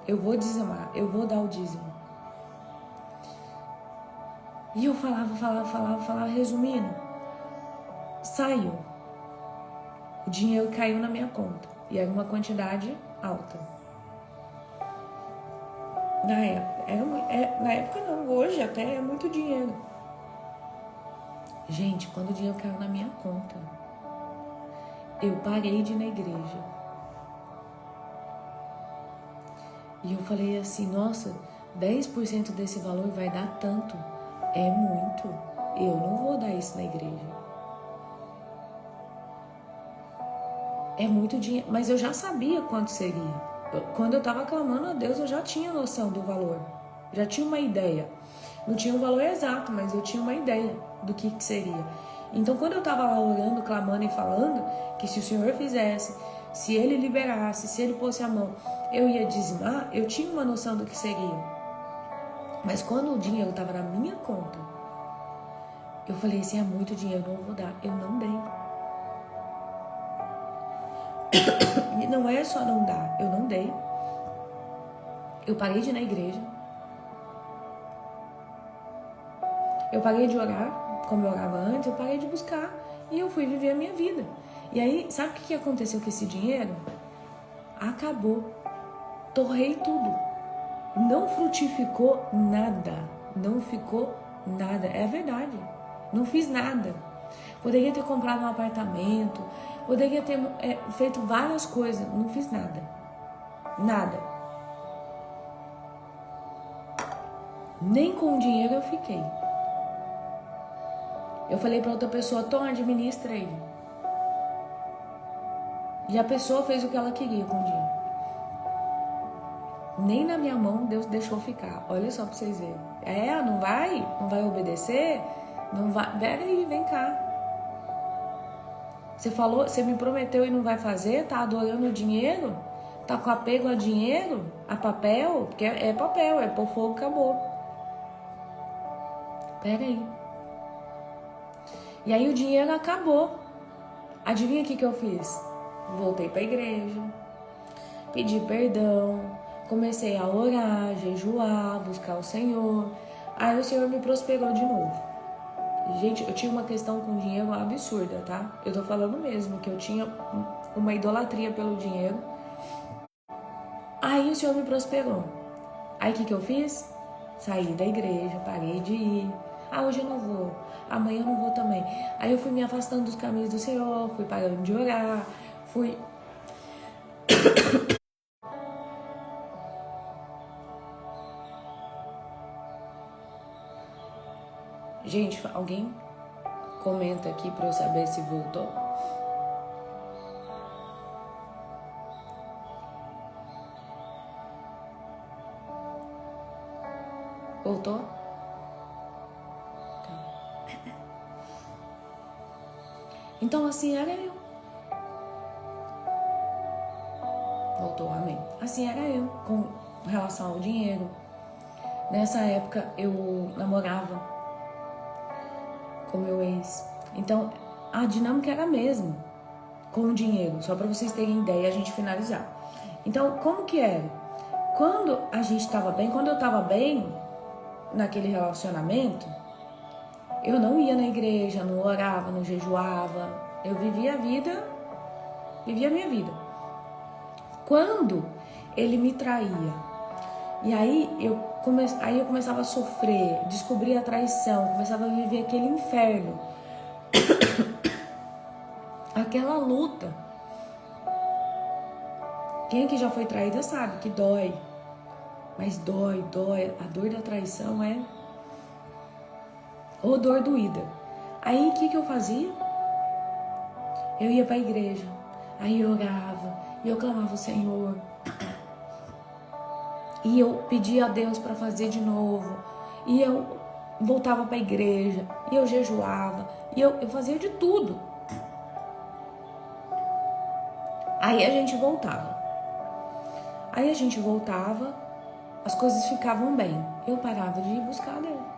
Eu vou dizimar, eu vou dar o dízimo. E eu falava, resumindo, saiu. O dinheiro caiu na minha conta. E era uma quantidade alta. Na época não, hoje até é muito dinheiro. Gente, quando o dinheiro caiu na minha conta, eu parei de ir na igreja. E eu falei assim, nossa, 10% desse valor vai dar tanto. É muito. Eu não vou dar isso na igreja. É muito dinheiro. Mas eu já sabia quanto seria. Quando eu estava clamando a Deus, eu já tinha noção do valor. Já tinha uma ideia. Não tinha um valor exato, mas eu tinha uma ideia do que seria. Então, quando eu estava lá orando, clamando e falando, que se o Senhor fizesse, se Ele liberasse, se Ele pôsse a mão, eu ia dizimar, eu tinha uma noção do que seria. Mas quando o dinheiro estava na minha conta, eu falei assim, é muito dinheiro, não vou dar. Eu não dei. E não é só não dar, eu não dei. Eu parei de ir na igreja. Eu parei de orar, como eu orava antes, eu parei de buscar. E eu fui viver a minha vida. E aí, sabe o que aconteceu com esse dinheiro? Acabou. Torrei tudo. Não frutificou nada. Não ficou nada. É verdade. Não fiz nada. Poderia ter comprado um apartamento. Poderia ter feito várias coisas. Não fiz nada. Nada. Nem com o dinheiro eu fiquei. Eu falei para outra pessoa, Tom, administra aí. E a pessoa fez o que ela queria com o dinheiro. Nem na minha mão Deus deixou ficar. Olha só pra vocês verem. Não vai? Não vai obedecer? Não vai? Pera aí, vem cá. Você falou, você me prometeu e não vai fazer? Tá adorando o dinheiro? Tá com apego a dinheiro? A papel? Porque é papel, é pôr fogo, acabou. Pera aí. E aí o dinheiro acabou. Adivinha o que eu fiz? Voltei pra igreja, pedi perdão, comecei a orar, jejuar, buscar o Senhor. Aí o Senhor me prosperou de novo. Gente, eu tinha uma questão com dinheiro absurda, tá? Eu tô falando mesmo que eu tinha uma idolatria pelo dinheiro. Aí o Senhor me prosperou. Aí o que eu fiz? Saí da igreja, parei de ir. Hoje eu não vou, amanhã eu não vou também. Aí eu fui me afastando dos caminhos do Senhor, fui parando de orar, fui... Gente, alguém comenta aqui pra eu saber se voltou? Voltou? Então assim era eu. Voltou, amém. Assim era eu, com relação ao dinheiro. Nessa época eu namorava com meu ex. Então a dinâmica era a mesma com o dinheiro, só para vocês terem ideia e a gente finalizar. Então, como que era? Quando a gente estava bem, quando eu estava bem naquele relacionamento, eu não ia na igreja, não orava, não jejuava. Eu vivia a vida, vivia a minha vida. Quando ele me traía, e aí eu começava a sofrer, descobrir a traição, começava a viver aquele inferno, aquela luta. Quem que já foi traída sabe que dói, mas dói. A dor da traição é ou dor doída. Aí o que eu fazia? Eu ia para a igreja, aí eu orava, e eu clamava o Senhor, e eu pedia a Deus para fazer de novo, e eu voltava para a igreja, e eu jejuava, e eu fazia de tudo. Aí a gente voltava, as coisas ficavam bem, eu parava de ir buscar a Deus.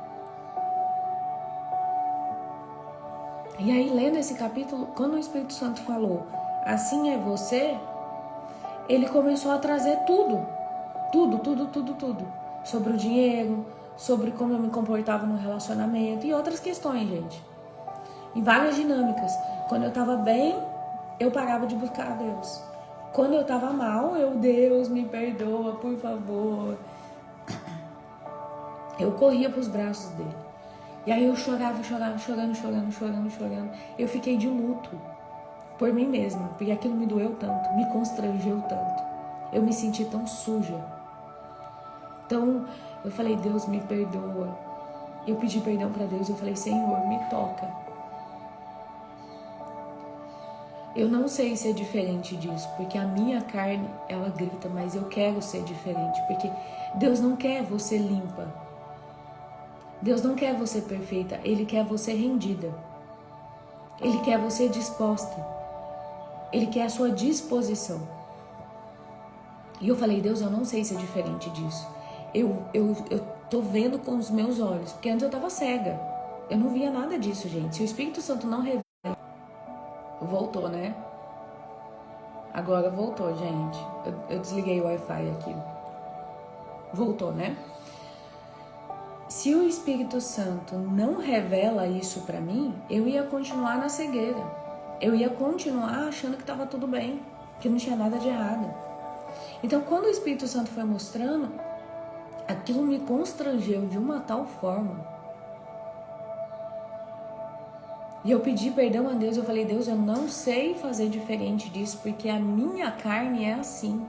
E aí, lendo esse capítulo, quando o Espírito Santo falou, assim é você, ele começou a trazer tudo. Sobre o dinheiro, sobre como eu me comportava no relacionamento e outras questões, gente. Em várias dinâmicas. Quando eu tava bem, eu parava de buscar a Deus. Quando eu tava mal, Deus, me perdoa, por favor. Eu corria pros braços dele. E aí eu chorava, chorando. Eu fiquei de luto por mim mesma, porque aquilo me doeu tanto, me constrangeu tanto. Eu me senti tão suja. Então eu falei, Deus, me perdoa. Eu pedi perdão para Deus, eu falei, Senhor, me toca. Eu não sei ser diferente disso, porque a minha carne, ela grita, mas eu quero ser diferente, porque Deus não quer você limpa. Deus não quer você perfeita, Ele quer você rendida. Ele quer você disposta. Ele quer a sua disposição. E eu falei, Deus, eu não sei ser diferente disso. Eu tô vendo com os meus olhos, porque antes eu tava cega. Eu não via nada disso, gente. Se o Espírito Santo não revela... Voltou, né? Agora voltou, gente. Eu desliguei o Wi-Fi aqui. Voltou, né? Se o Espírito Santo não revela isso pra mim, eu ia continuar na cegueira. Eu ia continuar achando que tava tudo bem, que não tinha nada de errado. Então, quando o Espírito Santo foi mostrando, aquilo me constrangeu de uma tal forma. E eu pedi perdão a Deus, eu falei, Deus, eu não sei fazer diferente disso, porque a minha carne é assim.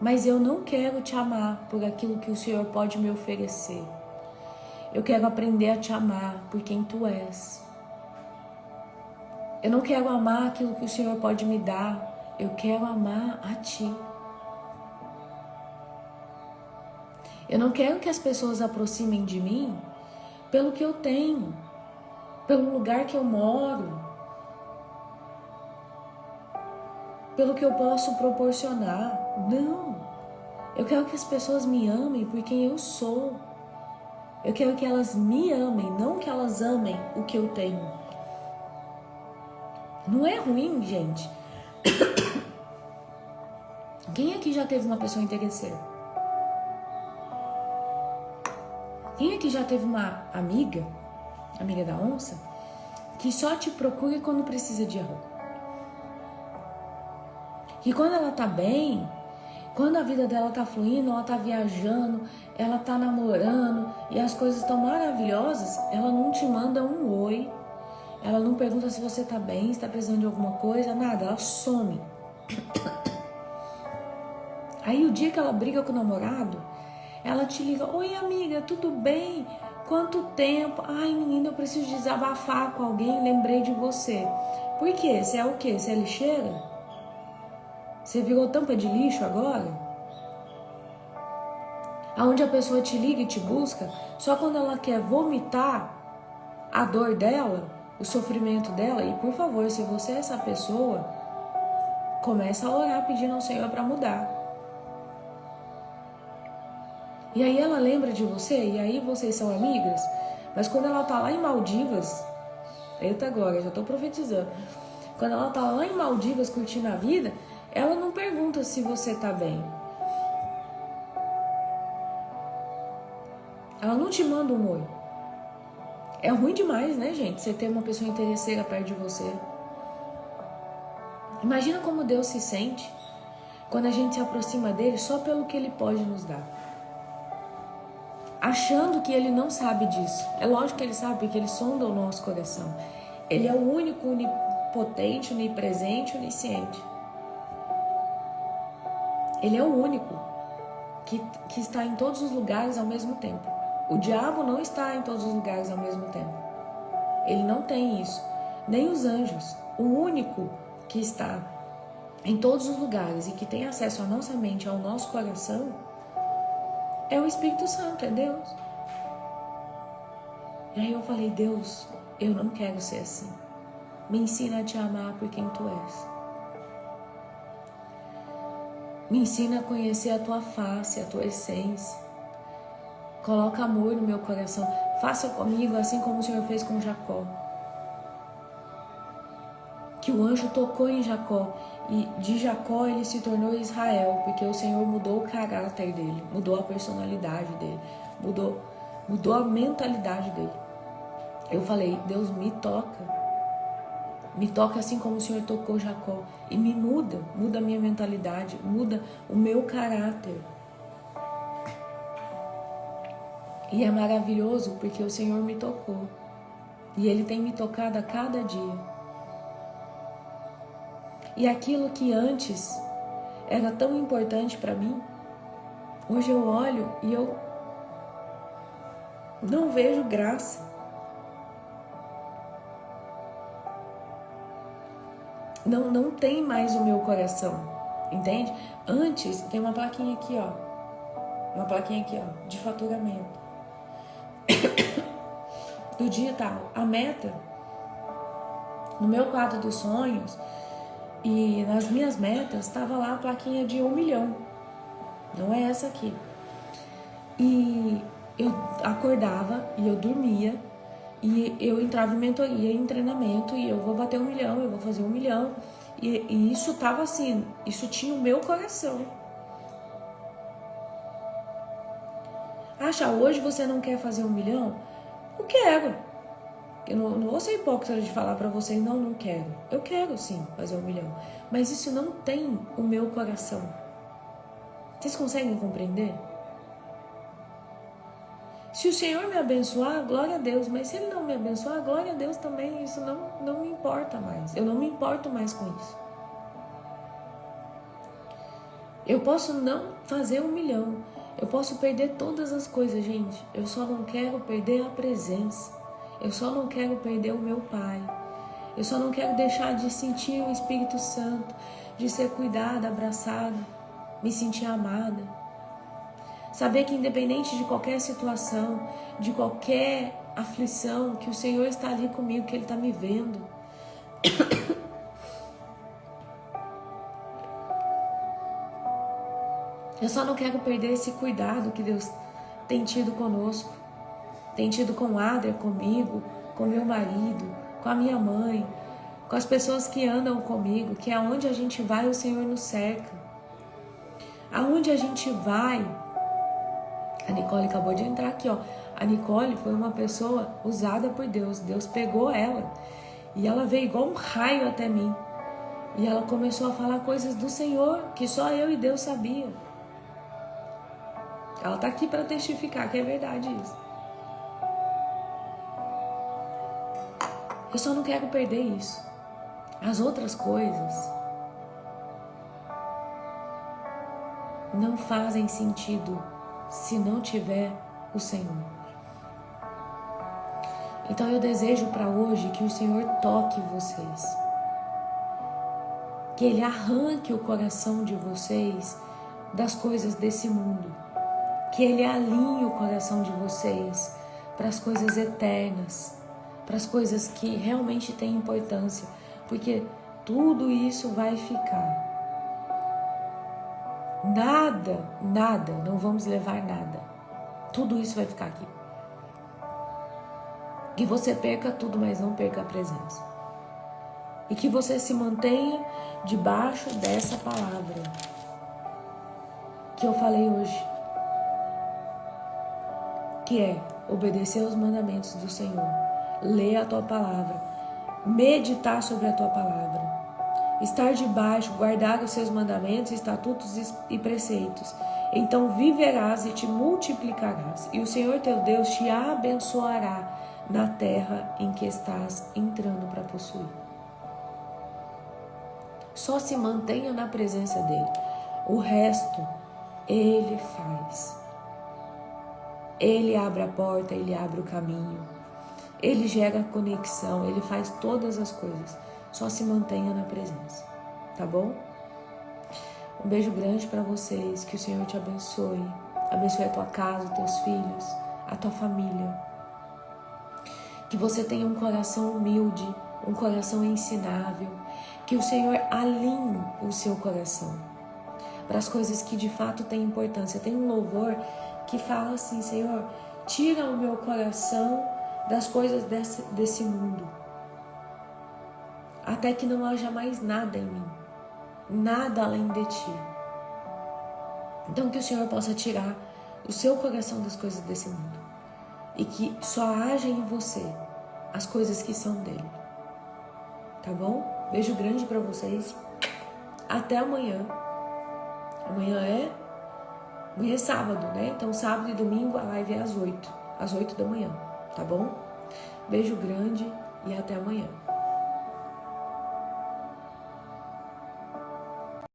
Mas eu não quero te amar por aquilo que o Senhor pode me oferecer. Eu quero aprender a te amar por quem tu és. Eu não quero amar aquilo que o Senhor pode me dar. Eu quero amar a ti. Eu não quero que as pessoas aproximem de mim pelo que eu tenho, pelo lugar que eu moro, pelo que eu posso proporcionar. Não. Eu quero que as pessoas me amem por quem eu sou. Eu quero que elas me amem, não que elas amem o que eu tenho. Não é ruim, gente. Quem aqui já teve uma pessoa interesseira? Quem aqui já teve uma amiga da onça, que só te procura quando precisa de algo? Que quando ela tá bem, quando a vida dela tá fluindo, ela tá viajando, ela tá namorando e as coisas estão maravilhosas, ela não te manda um oi, ela não pergunta se você tá bem, se tá precisando de alguma coisa, nada, ela some. Aí o dia que ela briga com o namorado, ela te liga, oi amiga, tudo bem? Quanto tempo? Ai menina, eu preciso desabafar com alguém, lembrei de você. Por quê? Você é o quê? Você é lixeira? Você virou tampa de lixo agora? Aonde a pessoa te liga e te busca só quando ela quer vomitar a dor dela, o sofrimento dela. E por favor, se você é essa pessoa, começa a orar pedindo ao Senhor para mudar. E aí ela lembra de você, e aí vocês são amigas, mas quando ela tá lá em Maldivas, eita agora, já tô profetizando, quando ela tá lá em Maldivas curtindo a vida, ela não pergunta se você tá bem. Ela não te manda um oi. É ruim demais, né, gente, você ter uma pessoa interesseira perto de você. Imagina como Deus se sente quando a gente se aproxima dele só pelo que ele pode nos dar. Achando que ele não sabe disso. É lógico que ele sabe, porque ele sonda o nosso coração. Ele é o único, onipotente, onipresente, onisciente. Ele é o único que está em todos os lugares ao mesmo tempo. O diabo não está em todos os lugares ao mesmo tempo. Ele não tem isso. Nem os anjos. O único que está em todos os lugares e que tem acesso à nossa mente, ao nosso coração, é o Espírito Santo, é Deus. E aí eu falei, Deus, eu não quero ser assim. Me ensina a te amar por quem tu és. Me ensina a conhecer a tua face, a tua essência. Coloca amor no meu coração. Faça comigo assim como o Senhor fez com Jacó. Que o anjo tocou em Jacó e de Jacó ele se tornou Israel, porque o Senhor mudou o caráter dele, mudou a personalidade dele, mudou a mentalidade dele. Eu falei, Deus, me toca assim como o Senhor tocou Jacó e me muda a minha mentalidade, muda o meu caráter. E é maravilhoso porque o Senhor me tocou e Ele tem me tocado a cada dia. E aquilo que antes era tão importante para mim, hoje eu olho e eu não vejo graça. Não tem mais o meu coração, entende? Antes, tem uma plaquinha aqui, ó. Uma plaquinha aqui, ó, de faturamento. Do digital. A meta, no meu quadro dos sonhos, E nas minhas metas estava lá a plaquinha de 1 milhão. Não é essa aqui. E eu acordava e eu dormia. E eu entrava em mentoria, em treinamento. E eu vou bater 1 milhão, eu vou fazer 1 milhão. E isso tava assim, isso tinha o meu coração. Acha, hoje você não quer fazer 1 milhão? Eu quero. Eu não vou ser hipócrita de falar pra vocês, não quero. Eu quero sim fazer 1 milhão. Mas isso não tem o meu coração. Vocês conseguem compreender? Se o Senhor me abençoar, glória a Deus. Mas se Ele não me abençoar, glória a Deus também. Isso não me importa mais. Eu não me importo mais com isso. Eu posso não fazer 1 milhão. Eu posso perder todas as coisas, gente. Eu só não quero perder a presença. Eu só não quero perder o meu Pai. Eu só não quero deixar de sentir o Espírito Santo, de ser cuidada, abraçada, me sentir amada. Saber que independente de qualquer situação, de qualquer aflição, que o Senhor está ali comigo, que Ele está me vendo. Eu só não quero perder esse cuidado que Deus tem tido conosco. Tem tido com o Adler, comigo, com meu marido, com a minha mãe, com as pessoas que andam comigo, que aonde a gente vai, o Senhor nos cerca. Aonde a gente vai... A Nicole acabou de entrar aqui, ó. A Nicole foi uma pessoa usada por Deus. Deus pegou ela e ela veio igual um raio até mim. E ela começou a falar coisas do Senhor que só eu e Deus sabia. Ela tá aqui para testificar que é verdade isso. Eu só não quero perder isso. As outras coisas não fazem sentido se não tiver o Senhor. Então eu desejo para hoje que o Senhor toque vocês. Que Ele arranque o coração de vocês das coisas desse mundo. Que Ele alinhe o coração de vocês para as coisas eternas, para as coisas que realmente têm importância, porque tudo isso vai ficar. Nada, não vamos levar nada. Tudo isso vai ficar aqui. Que você perca tudo, mas não perca a presença. E que você se mantenha debaixo dessa palavra que eu falei hoje, que é obedecer aos mandamentos do Senhor, ler a tua palavra, meditar sobre a tua palavra, estar debaixo, guardar os seus mandamentos, estatutos e preceitos. Então viverás e te multiplicarás, e o Senhor teu Deus te abençoará na terra em que estás entrando para possuir. Só se mantenha na presença dele. O resto, ele faz. Ele abre a porta, ele abre o caminho. Ele gera conexão, ele faz todas as coisas. Só se mantenha na presença, tá bom? Um beijo grande para vocês, que o Senhor te abençoe. Abençoe a tua casa, os teus filhos, a tua família. Que você tenha um coração humilde, um coração ensinável. Que o Senhor alinhe o seu coração para as coisas que de fato têm importância. Tem um louvor que fala assim: Senhor, tira o meu coração das coisas desse mundo, até que não haja mais nada em mim, nada além de ti. Então que o Senhor possa tirar o seu coração das coisas desse mundo e que só haja em você as coisas que são dele, tá bom? Beijo grande pra vocês, até amanhã. Amanhã é sábado, né? Então sábado e domingo a live é às 8 da manhã, tá bom? Beijo grande e até amanhã.